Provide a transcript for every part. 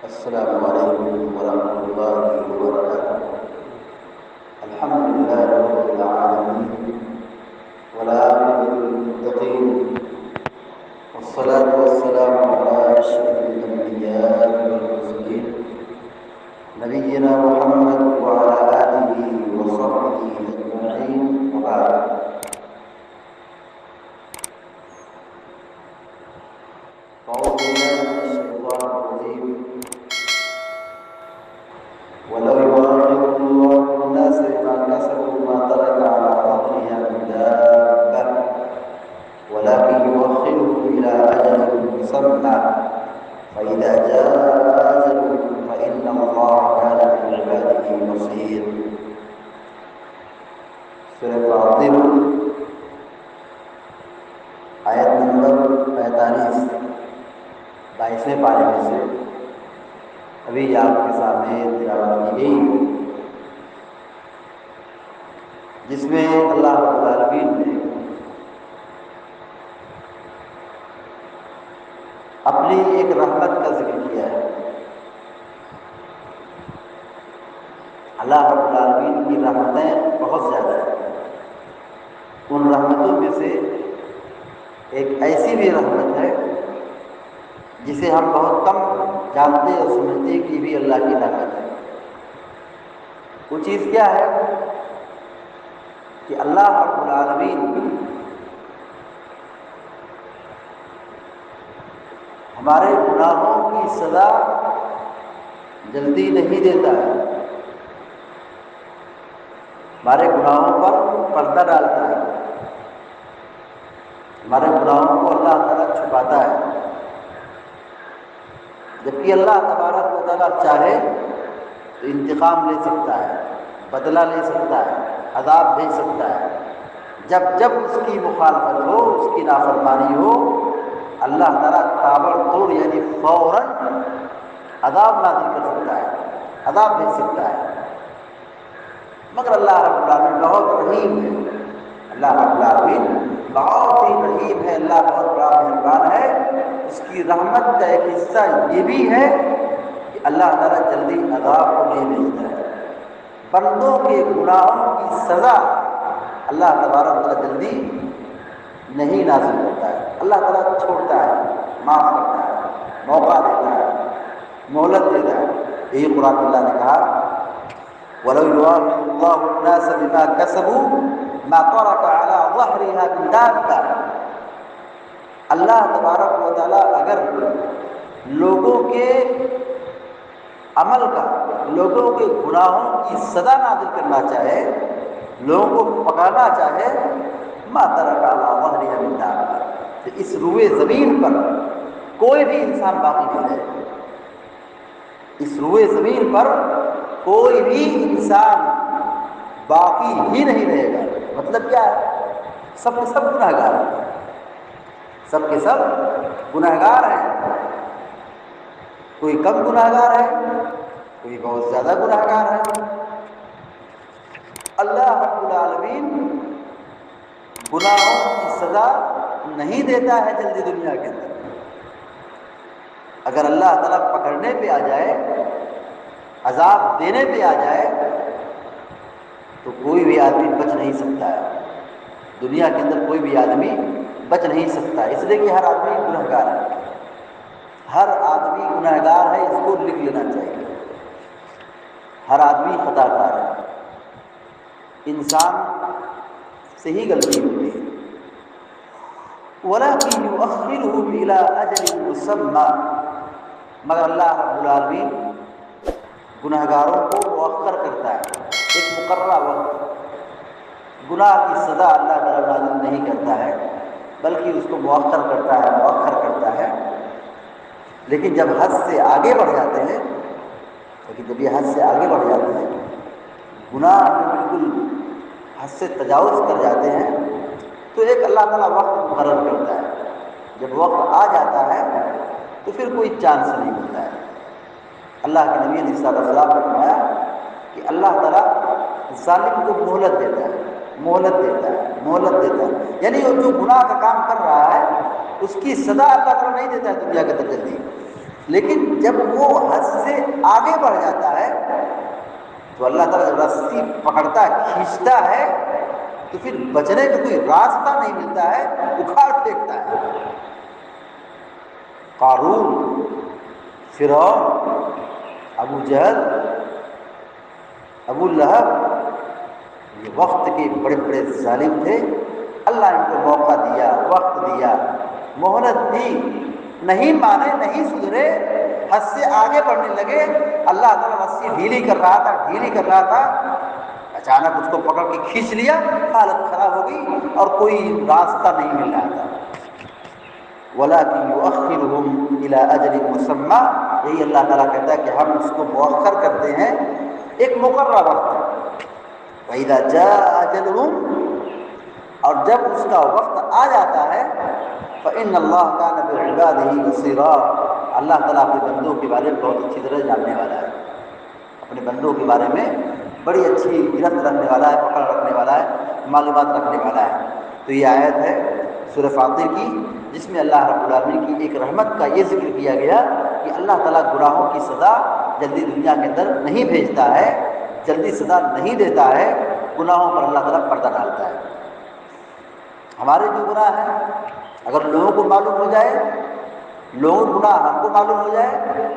السلام علیکم ورحمۃ اللہ وبرکاتہ۔ الحمد للہ رب العالمین والعاقبۃ للمتقین والصلاة والسلام علی اشرف الانبیاء والمرسلین نبینا محمد وعلی آلہ وصحبہ اجمعین وبعد۔ أعوذ بالله من الشيطان الرجيم ولو يؤاخذ الله الناس بما كسبوا ما ترك على ظهرها من دابة ولكن يؤخرهم إلى أجل مسمى فإذا جاء أجلهم فإن الله كان بعباده بصير۔ سورہ فاطر آیت نمبر 45 22ویں پارے میں سے ابھی آپ کے سامنے تلاوت کی گئی، جس میں اللہ رب العالمین نے اپنی ایک رحمت کا ذکر کیا ہے۔ اللہ رب العالمین کی رحمتیں بہت زیادہ ہیں۔ ان رحمتوں میں سے ایک ایسی بھی رحمت ہے جسے ہم بہت کم جانتے اور سمجھتے کہ بھی اللہ کی رحمت ہے۔ وہ چیز کیا ہے کہ اللہ رب العالمین ہمارے گناہوں کی سزا جلدی نہیں دیتا ہے، ہمارے گناہوں پر پردہ ڈالتا ہے، ہمارے گناہوں کو اللہ تعالیٰ چھپاتا ہے۔ جبکہ اللہ تبارک و تعالیٰ چاہے تو انتقام لے سکتا ہے، بدلہ لے سکتا ہے، عذاب دے سکتا ہے۔ جب جب اس کی مخالفت ہو، اس کی نافرمانی ہو، اللہ تعالیٰ تابڑتوڑ یعنی فوراً عذاب نازل کر سکتا ہے، عذاب دے سکتا ہے۔ مگر اللہ رب العالمین بہت رحیم ہے، اللہ رب العالمین بہت ہی رحیم ہے، اللہ بہت بڑا مہربان ہے۔ اس کی رحمت کا ایک حصہ یہ بھی ہے کہ اللہ تعالیٰ جلدی عذاب کو نہیں بھیجتا ہے۔ بندوں کے گناہوں کی سزا اللہ تبارک و تعالیٰ جلدی نہیں نازل کرتا ہے، اللہ تعالیٰ چھوڑتا ہے، معاف کرتا ہے، موقع دیتا ہے، مہلت دیتا ہے۔ یہی قرآن اللہ نے کہا وَلَوْ يُؤَاخِذُ اللَّهُ النَّاسَ بِمَا كَسَبُوا مَا تَرَكَ عَلَى ظَهْرِهَا مِن دَابَّةٍ۔ اللہ تبارک و تعالیٰ اگر لوگوں کے عمل کا، لوگوں کے گناہوں کی سزا نازل کرنا چاہے، لوگوں کو پکڑنا چاہے، مَا تَرَكَ عَلَى ظَهْرِهَا مِن دَابَّةٍ، تو اس روئے زمین پر کوئی بھی انسان باقی نہیں رہے گا۔ اس روئے زمین پر کوئی بھی انسان باقی ہی نہیں رہے گا۔ مطلب کیا ہے؟ سب کے سب گنہگار ہیں، سب کے سب گنہگار ہیں۔ کوئی کم گنہگار ہے، کوئی بہت زیادہ گنہگار ہے۔ اللہ رب العالمین گناہوں کی سزا نہیں دیتا ہے جلدی دنیا کے اندر۔ اگر اللہ تعالیٰ پکڑنے پہ آ جائے، عذاب دینے پہ آ جائے، تو کوئی بھی آدمی بچ نہیں سکتا ہے۔ دنیا کے اندر کوئی بھی آدمی بچ نہیں سکتا، اس لیے کہ ہر آدمی گنہگار ہے، ہر آدمی گنہگار ہے، اس کو لکھ لینا چاہیے۔ ہر آدمی خطا کار ہے، انسان سے ہی غلطی ہوتی ہے۔ وَلَكِنْ يُؤَخِّرُهُمْ إِلَىٰ أَجَلٍ مُّسَمًّى، مگر اللہ رب العالمین گنہگاروں کو مؤخر کرتا ہے، ایک مقررہ وقت۔ گناہ کی سزا اللہ تعالیٰ نازل نہیں کرتا ہے، بلکہ اس کو مؤخر کرتا ہے، مؤخر کرتا ہے۔ لیکن جب حد سے آگے بڑھ جاتے ہیں، جب یہ حد سے آگے بڑھ جاتے ہیں، گناہ میں بالکل حد سے تجاوز کر جاتے ہیں، تو ایک اللہ تعالیٰ وقت مقرر کرتا ہے۔ جب وقت آ جاتا ہے تو پھر کوئی چانس نہیں ملتا ہے۔ اللہ کے نبی علیہ السلام نے فرمایا کہ اللہ تعالیٰ ظالم کو مہلت دیتا ہے، مہلت دیتا ہے، مہلت دیتا ہے، یعنی وہ جو گناہ کا کام کر رہا ہے اس کی سزا اللہ تعالیٰ نہیں دیتا ہے دنیا کے اندر جلدی، لیکن جب وہ حد سے آگے بڑھ جاتا ہے تو اللہ تعالیٰ جب رسی پکڑتا ہے، کھینچتا ہے، تو پھر بچنے کا کوئی راستہ نہیں ملتا ہے، اکھاڑ پھینکتا ہے۔ قارون، فرعون، ابو جہل، ابو لہب، یہ وقت کے بڑے بڑے ظالم تھے۔ اللہ نے ان کو موقع دیا، وقت دیا، مہلت دی، نہیں مانے، نہیں سدھرے، حد سے آگے بڑھنے لگے۔ اللہ تعالیٰ رسی ڈھیلی کر رہا تھا، ڈھیلی کر رہا تھا، اچانک اس کو پکڑ کے کھینچ لیا، حالت خراب ہو گئی اور کوئی راستہ نہیں مل رہا تھا۔ وَلَٰكِن يُؤَخِّرُهُمْ إِلَىٰ أَجَلٍ مُّسَمًّى، یہی اللہ تعالیٰ کہتا ہے کہ ہم اس کو مؤخر کرتے ہیں ایک مقررہ وقت ہے۔ وَإِذَا جَاءَ أَجَلُهُمْ، اور جب اس کا وقت آ جاتا ہے، فَإِنَّ اللَّهَ كَانَ بِعِبَادِهِ بَصِيرًا، اللہ تعالیٰ اپنے بندوں کے بارے میں بہت اچھی طرح جاننے والا ہے، اپنے بندوں کے بارے میں بڑی اچھی گرفت رکھنے والا ہے، پکڑ رکھنے والا ہے، معلومات رکھنے والا ہے۔ تو یہ آیت ہے سورہ فاطر کی، جس میں اللہ رب العالمین کی ایک رحمت کا یہ ذکر کیا گیا کہ اللہ تعالیٰ گناہوں کی سزا جلدی دنیا کے اندر نہیں بھیجتا ہے، جلدی سزا نہیں دیتا ہے، گناہوں پر اللہ تعالیٰ پردہ ڈالتا ہے۔ ہمارے جو گناہ ہیں اگر لوگوں کو معلوم ہو جائے، لوگوں کو گناہ ہم کو معلوم ہو جائے،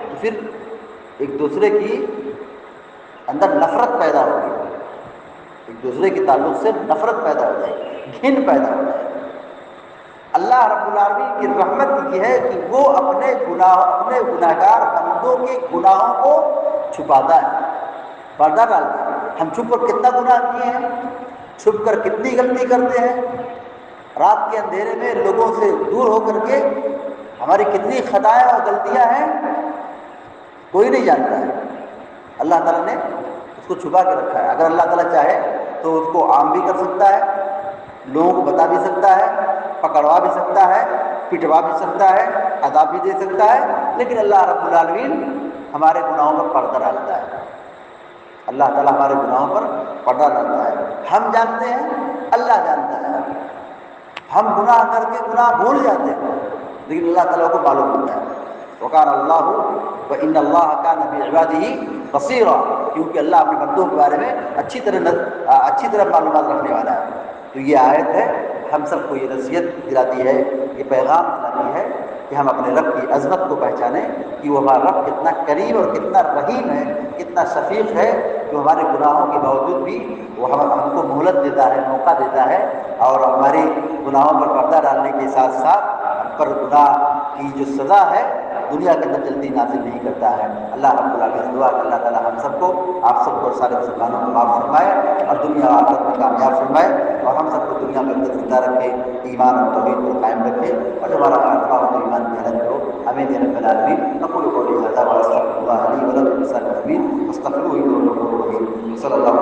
تو پھر ایک دوسرے کی اندر نفرت پیدا ہوگی، ایک دوسرے کے تعلق سے نفرت پیدا ہو جائے گی، گھن پیدا ہو جائے گی۔ اللہ رب العالمین کی رحمت یہ ہے کہ وہ اپنے گناہگار بندوں کے گناہوں کو چھپاتا ہے، پردہ ڈالتا ہے۔ ہم چھپ کر کتنا گناہ کیے ہیں، چھپ کر کتنی غلطی کرتے ہیں، رات کے اندھیرے میں لوگوں سے دور ہو کر کے ہماری کتنی خطائیں اور غلطیاں ہیں، کوئی نہیں جانتا ہے۔ اللہ تعالیٰ نے اس کو چھپا کے رکھا ہے۔ اگر اللہ تعالیٰ چاہے تو اس کو عام بھی کر سکتا ہے، لوگوں کو بتا بھی سکتا ہے، پکڑوا بھی سکتا ہے، پٹوا بھی سکتا ہے، عذاب بھی دے سکتا ہے، لیکن اللہ رب العالمین ہمارے گناہوں پر پردہ ڈالتا ہے۔ اللہ تعالیٰ ہمارے گناہوں پر پردہ ڈالتا ہے۔ ہم جانتے ہیں، اللہ جانتا ہے۔ ہم گناہ کر کے گناہ بھول جاتے ہیں، لیکن اللہ تعالیٰ کو معلوم ہوتا ہے۔ وَقَالَ اللَّهُ وَإِنَّ اللَّهَ كَانَ بِعِبَادِهِ بَصِيرًا، کیونکہ اللہ اپنے بندوں کے بارے میں اچھی طرح معلومات رکھنے والا ہے۔ تو یہ آیت ہے، ہم سب کو یہ نصیحت دلاتی ہے، یہ پیغام دلاتی ہے کہ ہم اپنے رب کی عظمت کو پہچانیں کہ وہ ہمارا رب کتنا کریم اور کتنا رحیم ہے، کتنا شفیق ہے، جو ہمارے گناہوں کے باوجود بھی وہ ہم کو مہلت دیتا ہے، موقع دیتا ہے، اور ہمارے گناہوں پر پردہ ڈالنے کے ساتھ ساتھ ہم پر گناہ کی جو سزا ہے دنیا کے اندر جلدی نازل نہیں کرتا ہے۔ اللہ رب العالمین سے دعا کہ اللہ تعالیٰ ہم سب کو، آپ سب کو، سارے مسلمانوں کو معاف فرمائے اور دنیا اور آخرت میں کامیاب فرمائے، اور ہم سب کو دنیا میں اندر زندہ رکھے، ایمان اور توحید کو قائم رکھے، اور جو ہمارا خاتمہ ہو تو ایمان کی حالت ہو۔ آمین یا رب العالمین۔ اقول قولی ھذا واستغفر اللہ لی ولکم ولسائر المسلمین فاستغفروہ انہ هو الغفور الرحیم۔ صلی اللہ